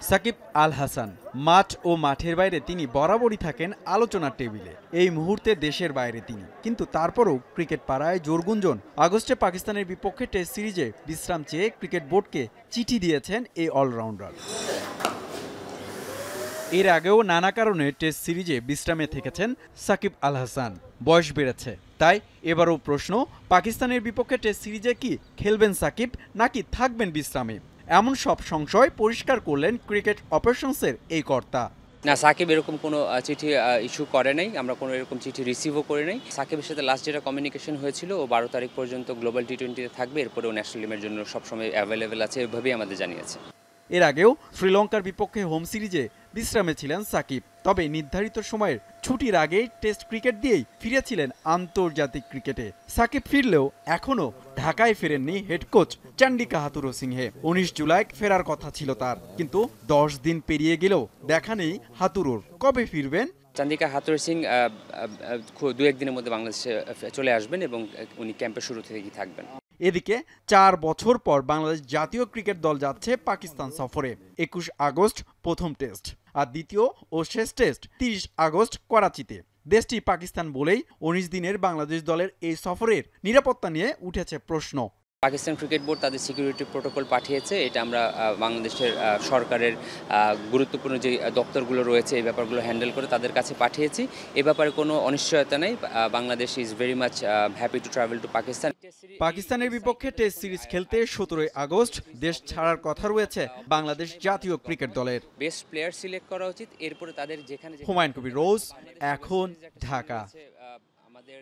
সাকিব আল হাসান মাঠ ও মাঠের বাইরে তিনি বরাবরই থাকেন আলোচনার টেবিলে। এই মুহূর্তে দেশের বাইরে তিনি, কিন্তু তারপরও ক্রিকেট পাড়ায় জোর গুঞ্জন। আগস্টে পাকিস্তানের বিপক্ষে টেস্ট সিরিজে বিশ্রাম চেয়ে ক্রিকেট বোর্ডকে চিঠি দিয়েছেন এই অলরাউন্ডার। এর আগেও নানা কারণে টেস্ট সিরিজে বিশ্রামে থেকেছেন সাকিব আল হাসান। বয়স বেড়েছে, তাই এবারও প্রশ্ন, পাকিস্তানের বিপক্ষে টেস্ট সিরিজে কি খেলবেন সাকিব নাকি থাকবেন বিশ্রামে? এমন সব সংশয় পরিষ্কার করলেন ক্রিকেট অপারেশনসের এই কর্তা। না, সাকিব এরকম কোনো চিঠি ইস্যু করে নাই, আমরা কোনো এরকম চিঠি রিসিভও করি নাই। সাকিবের সাথে লাস্ট যেটা কমিউনিকেশন হয়েছিল, ও 12 তারিখ পর্যন্ত গ্লোবাল টি-20তে থাকবে, এরপরেও ন্যাশনাল টিমের জন্য সবসময় অ্যাভেলেবেল আছে, এভাবেই আমাদের জানিয়েছে। এর আগেও শ্রীলঙ্কার বিপক্ষে হোম সিরিজে বিশ্রামে ছিলেন সাকিব, তবে নির্ধারিত সময়ের ছুটির আগেই টেস্ট ক্রিকেট দিয়েই ফিরেছিলেন আন্তর্জাতিক ক্রিকেটে। সাকিব ফিরলেও এখনও ঢাকায় ফেরেননি হেড কোচ চান্ডিকা হাথুরুসিংহে। 19 জুলাই ফেরার কথা ছিল তার, কিন্তু 10 দিন পেরিয়ে গেলেও দেখা নেই হাতুরুর। কবে ফিরবেন? চান্দিকা হাথুরুসিং 2-1 দিনের মধ্যে বাংলাদেশে চলে আসবেন এবং উনি ক্যাম্পের শুরু থেকেই থাকবেন। এদিকে 4 বছর পর বাংলাদেশ জাতীয় ক্রিকেট দল যাচ্ছে পাকিস্তান সফরে। 21 আগস্ট প্রথম টেস্ট, আর দ্বিতীয় ও শেষ টেস্ট 30 আগস্ট করাচিতে। দেশটি পাকিস্তান বলেই 19 দিনের বাংলাদেশ দলের এই সফরের নিরাপত্তা নিয়ে উঠেছে প্রশ্ন। পাকিস্তান ক্রিকেট বোর্ড তাদের সিকিউরিটি প্রোটোকল পাঠিয়েছে, এটা আমরা বাংলাদেশের সরকারের গুরুত্বপূর্ণ যে দপ্তরগুলো রয়েছে এই ব্যাপারগুলো হ্যান্ডেল করে তাদের কাছে পাঠিয়েছি। এ ব্যাপারে কোনো অনিশ্চয়তা নেই। Bangladesh is very much happy to travel to Pakistan. পাকিস্তানের বিপক্ষে টেস্ট সিরিজ খেলতে 17 আগস্ট দেশ ছাড়ার কথা রয়েছে বাংলাদেশ জাতীয় ক্রিকেট দলের। বেস্ট প্লেয়ার সিলেক্ট করা উচিত, এরপরে তাদের যেখানে হুমায়ুন কবির রোজ, এখন ঢাকা। আমাদের